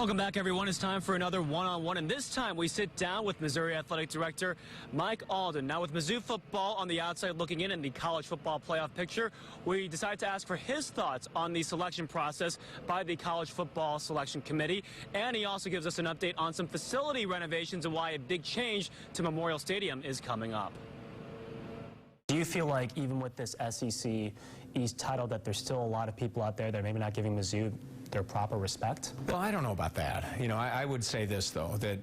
Welcome back, everyone. It's time for another one-on-one, and this time we sit down with Missouri Athletic Director Mike Alden. Now, with Mizzou football on the outside looking in the college football playoff picture, we decided to ask for his thoughts on the selection process by the College Football Selection Committee, and he also gives us an update on some facility renovations and why a big change to Memorial Stadium is coming up. Do you feel like even with this SEC East title that there's still a lot of people out there that are maybe not giving Mizzou their proper respect? Well, I don't know about that. You know, I would say this, though, that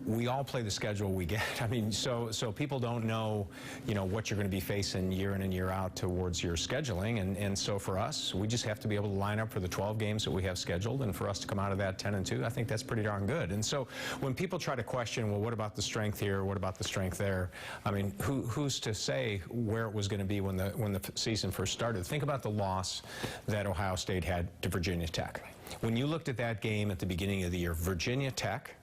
we all play the schedule we get. I mean, so people don't know, you know, what you're going to be facing year in and year out towards your scheduling. And so for us, we just have to be able to line up for the 12 games that we have scheduled. And for us to come out of that 10-2, I think that's pretty darn good. And so when people try to question, well, what about the strength here? What about the strength there? I mean, who's to say where it was going to be when the season first started? Think about the loss that Ohio State had to Virginia Tech. When you looked at that game at the beginning of the year, Virginia Tech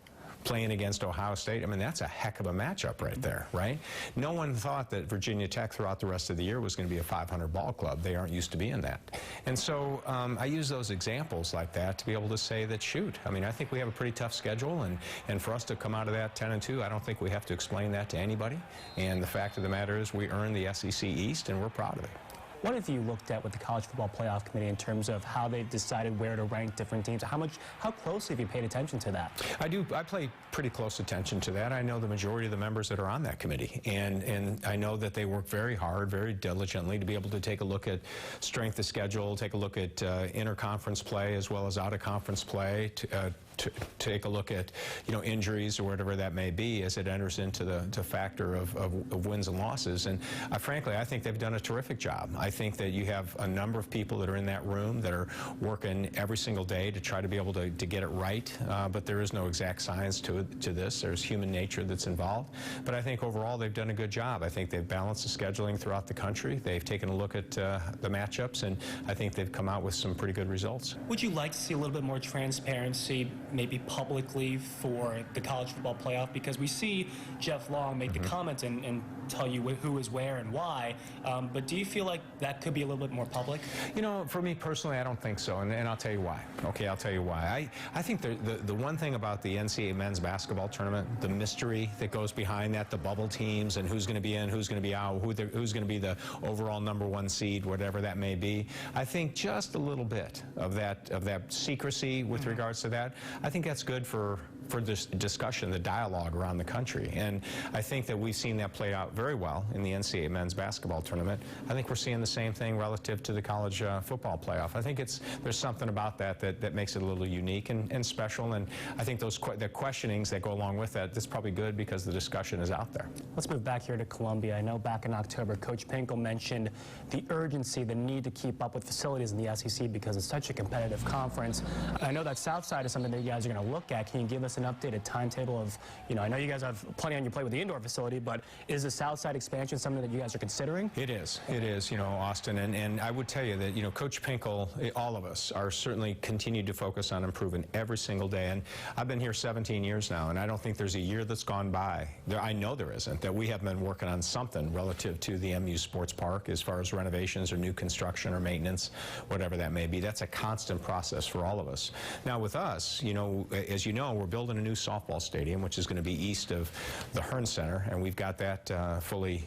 playing against Ohio State, I mean, that's a heck of a matchup right there, right? No one thought that Virginia Tech throughout the rest of the year was going to be a 500 ball club. They aren't used to being that. And so I use those examples like that to be able to say that, shoot, I mean, I think we have a pretty tough schedule, and for us to come out of that 10-2, I don't think we have to explain that to anybody. And the fact of the matter is we earned the SEC East, and we're proud of it. What have you looked at with the College Football Playoff Committee in terms of how they've decided where to rank different teams? How closely have you paid attention to that? I pay pretty close attention to that. I know the majority of the members that are on that committee, and I know that they work very hard, very diligently to be able to take a look at strength of schedule, take a look at interconference play as well as out-of-conference play, to take a look at, you know, injuries or whatever that may be as it enters into the factor of wins and losses. And frankly, I think they've done a terrific job. I think that you have a number of people that are in that room that are working every single day to try to be able to get it right, but there is no exact science to this. There's human nature that's involved. But I think overall they've done a good job. I think they've balanced the scheduling throughout the country. They've taken a look at the matchups, and I think they've come out with some pretty good results. Would you like to see a little bit more transparency, maybe publicly, for the college football playoff? Because we see Jeff Long make the comment and tell you who is where and why, but do you feel like that could be a little bit more public? You know, for me personally, I don't think so, and I'll tell you why. Okay, I'll tell you why. I think the one thing about the NCAA men's basketball tournament, the mystery that goes behind that, the bubble teams and who's going to be in, who's going to be out, who's going to be the overall #1 seed, whatever that may be, I think just a little bit of that secrecy with regards to that, I think that's good for this discussion, the dialogue around the country. And I think that we've seen that play out very well in the NCAA men's basketball tournament. I think we're seeing the same thing relative to the college football playoff. I think there's something about that makes it a little unique and special, and I think the questionings that go along with that, that's probably good because the discussion is out there. Let's move back here to Columbia. I know back in October, Coach Pinkel mentioned the urgency, the need to keep up with facilities in the SEC because it's such a competitive conference. I know that South Side is something that you guys are going to look at. Can you give us an updated timetable of, you know, I know you guys have plenty on your plate with the indoor facility, but is the South Side expansion something that you guys are considering? It is, you know, Austin, and I would tell you that, you know, Coach Pinkel, all of us are certainly continued to focus on improving every single day, and I've been here 17 years now, and I don't think there's a year that's gone by, I know there isn't, that we have been working on something relative to the MU Sports Park as far as renovations or new construction or maintenance, whatever that may be. That's a constant process for all of us. Now with us, you know, as you know, we're building a new softball stadium, which is going to be east of the Hearn Center, and we've got that fully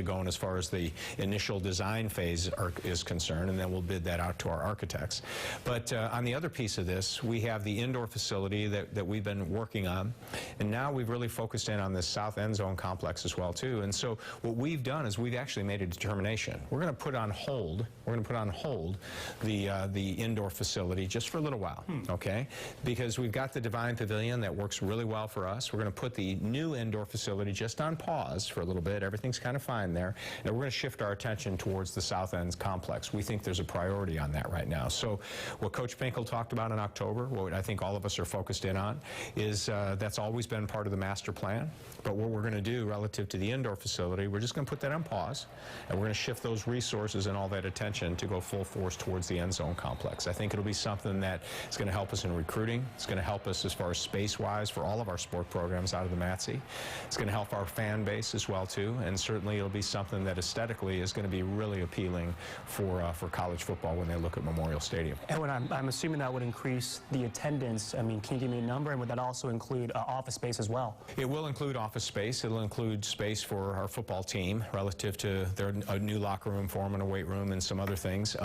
going as far as the initial design phase is concerned, and then we'll bid that out to our architects. But on the other piece of this, we have the indoor facility that we've been working on, and now we've really focused in on this south end zone complex as well too. And so what we've done is we've actually made a determination. We're going to put on hold. We're going to put on hold the indoor facility just for a little while, okay? Because we've got the Divine Pavilion that works really well for us. We're going to put the new indoor facility just on pause for a little bit. Everything's kind of fine there, and we're going to shift our attention towards the south end complex. We think there's a priority on that right now. So what Coach Pinkel talked about in October, what I think all of us are focused in on, is that's always been part of the master plan. But what we're going to do relative to the indoor facility, we're just going to put that on pause, and we're going to shift those resources and all that attention to go full force towards the end zone complex. I think it'll be something that is going to help us in recruiting. It's going to help us as far as space space-wise for all of our sport programs out of the Matsy. It's going to help our fan base as well too, and certainly it'll be something that aesthetically is going to be really appealing for college football when they look at Memorial Stadium. And when I'm assuming that would increase the attendance. I mean, can you give me a number, and would that also include office space as well? It will include office space. It'll include space for our football team relative to a new locker room for them and a weight room and some other things.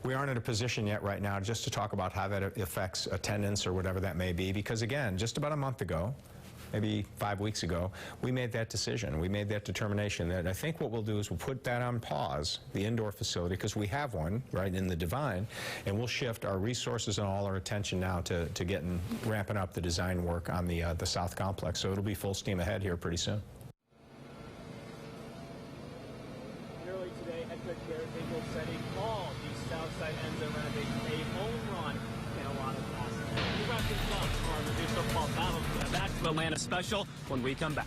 We aren't in a position yet right now just to talk about how that affects attendance or whatever that may be, because again, just about a month ago, maybe 5 weeks ago, we made that decision. We made that determination that I think what we'll do is we'll put that on pause, the indoor facility, because we have one right in the Divine, and we'll shift our resources and all our attention now to ramping up the design work on the South Complex. So it'll be full steam ahead here pretty soon. Early today, head coach Garrett Hinkle said he called the south side end zone a home run in a lot of passes. We wrap things up for our Mizzou football battle. Back to Atlanta special when we come back.